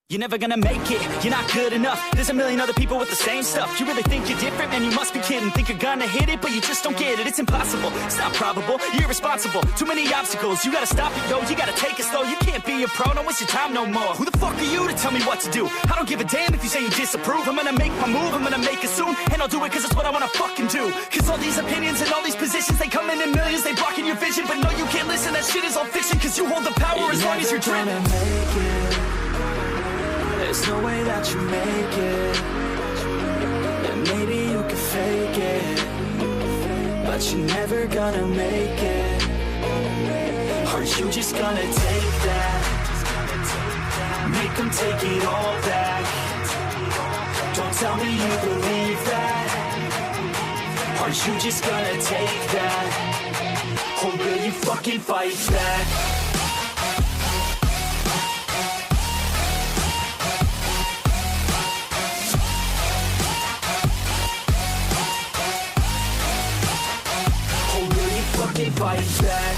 You're never gonna make it, you're not good enough. There's a million other people with the same stuff. You really think you're different? Man, you must be kidding. Think you're gonna hit it, but you just don't get it. It's impossible, it's not probable, you're irresponsible. Too many obstacles, you gotta stop it, yo. You gotta take it slow, you can't be a pro. Don't waste your time no more. Who the fuck are you to tell me what to do? I don't give a damn if you say you disapprove. I'm gonna make my move, I'm gonna make it soon. And I'll do it cause it's what I wanna fucking do. Cause all these opinions and all these positions, they come in millions, they blocking your vision. But no, you can't listen, that shit is all fiction. Cause you hold the power as long as you're dreaming. There's no way that you make it. And maybe you can fake it, but you're never gonna make it. Are you just gonna take that? Make them take it all back. Don't tell me you believe that. Are you just gonna take that? Or will you fucking fight back? Fight back.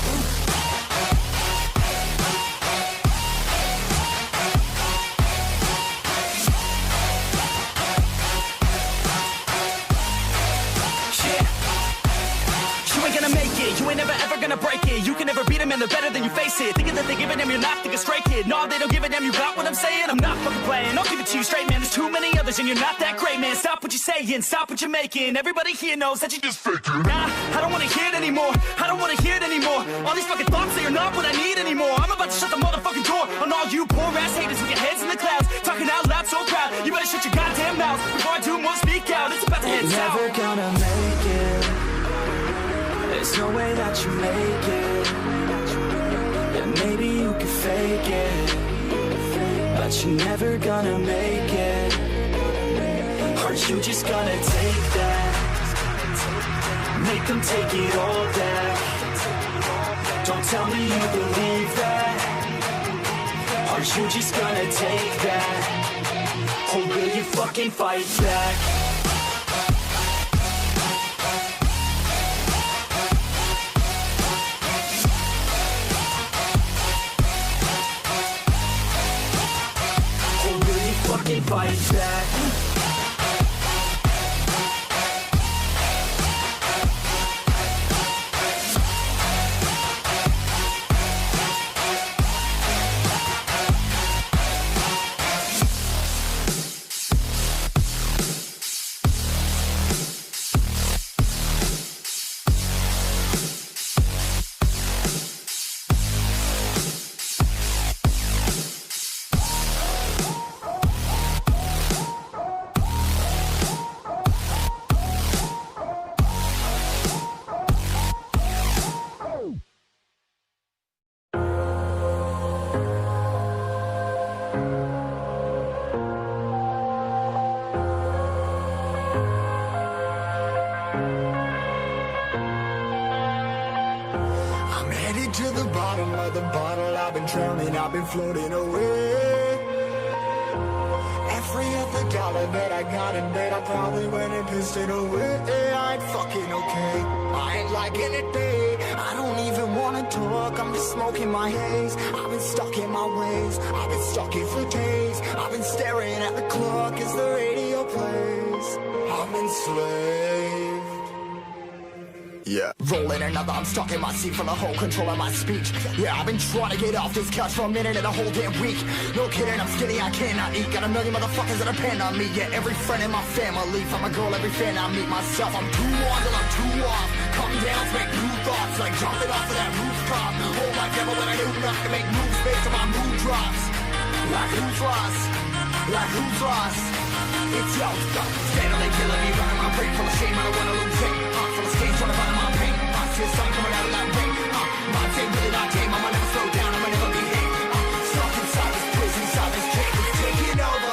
You ain't gonna make it, you ain't never ever gonna break it. You can never beat them and they're better than you face it. Thinking that they give a damn, you're not thinking straight, kid. No, they don't give a damn, you got what I'm saying? I'm not fucking playing, I'll give it to you straight, man. There's too many others and you're not that great, man. Stop what you're saying, stop what you're making. Everybody here knows that you just faking. Nah, I don't wanna hear it anymore, I don't wanna hear it anymore. All these fucking thoughts, they are not what I need anymore. I'm about to shut the motherfucking door on all you poor ass haters with your heads in the clouds, talking out loud so proud. You better shut your goddamn mouth before I do more speak out. It's about to head south. Never gonna make it. There's no way that you make it. And maybe you can fake it, but you're never gonna make it. Are you just gonna take that? Make them take it all back. Don't tell me you believe that. Are you just gonna take that? Or will you fucking fight back? Fight back. To the bottom of the bottle, I've been drowning, I've been floating away. Every other dollar that I got in bed, I probably went and pissed it away. I ain't fucking okay, I ain't liking it, babe. I don't even wanna talk, I'm just smoking my haze. I've been stuck in my ways, I've been stuck here for days. I've been staring at the clock as the radio plays. I'm enslaved. Yeah, rolling another, I'm stuck in my seat for the whole control of my speech. Yeah, I've been trying to get off this couch for a minute and a whole damn week. No kidding, I'm skinny, I cannot eat. Got a million motherfuckers that depend on me. Yeah, every friend in my family, from a girl, every fan I meet myself. I'm too on till I'm too off. Come down to make new thoughts, like jumping off of that rooftop. Hold my devil when I do not to make moves based on my mood drops. Like who's lost? Like who's lost? It's yo, steadily killing me, running my brain full of shame. I don't wanna lose it. Full of stage, trying to find my pain. I see the sun coming out of that rain. My day really not tame. I'ma never slow down. I'ma never be hate. Stuck inside this prison, inside this cage, it's taking over.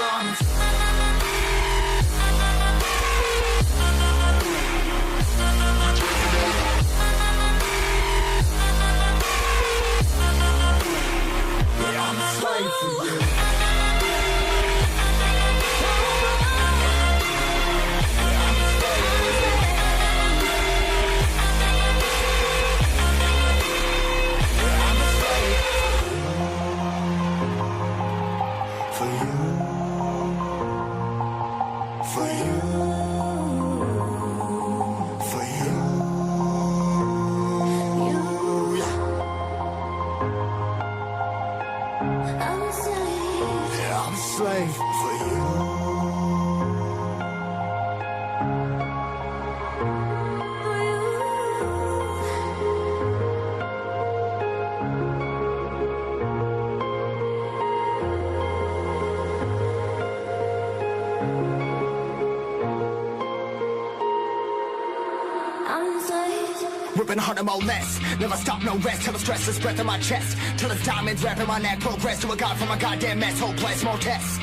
ripping harder, more less. Never stop, no rest, till the stress is breath in my chest. Till it's diamonds wrapping my neck, progress to a god from a goddamn mess. Hopeless, more tests,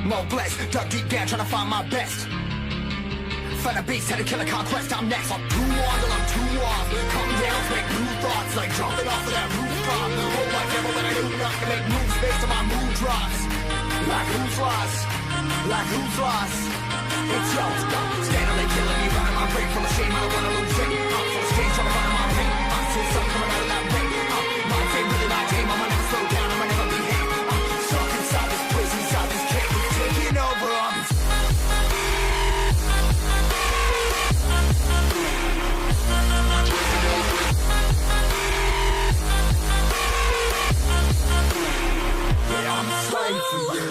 more blessed. Dug deep down, trying to find my best. Find a beast, had to kill a conquest, I'm next. I'm too on till I'm too off. Come down, make new thoughts, like jumping off of that rooftop. Hold my devil, but I do not to make moves based on my mood drops. Like who's lost? Like who's lost? It's yours, stand on, they killing me, running my brain full of shame, I don't wanna lose it. I'm full of stage, trying to find my pain. I'm seeing something coming out of that rain. My fame, really my game, I'ma never slow down, I'ma never be hate. I'm stuck inside this prison, inside this cage, it's taking over, I'm a slave for you.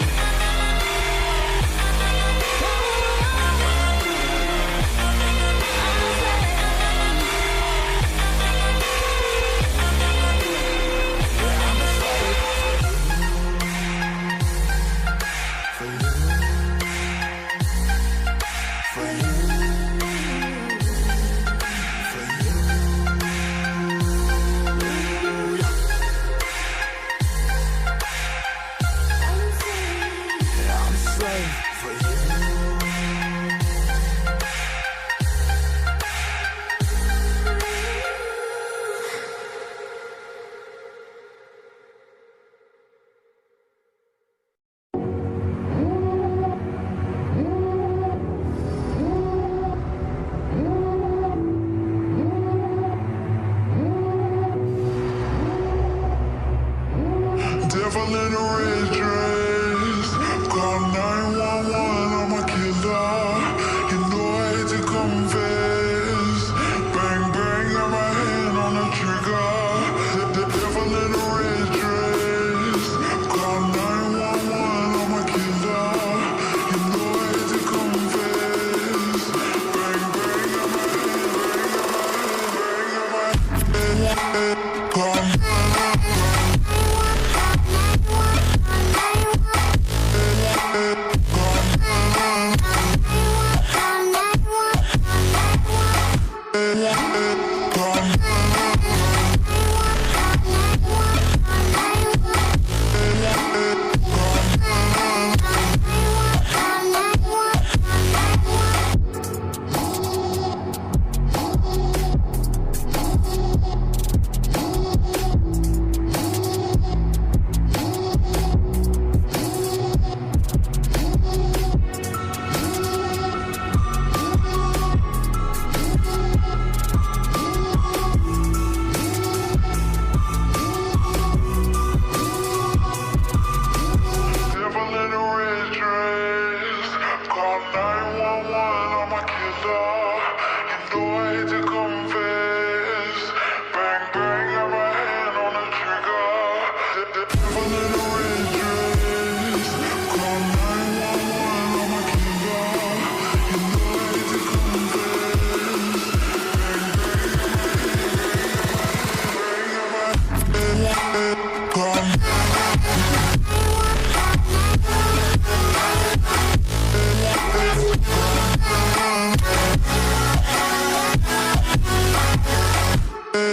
Devil in a red dress, call 911, I'm a killer. You know I hate to confess. Bang bang, got my hand on the trigger. The devil in a red dress, call 911, I'm a killer. You know I hate to confess. Bang bang, got my hand, call.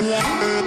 Yeah.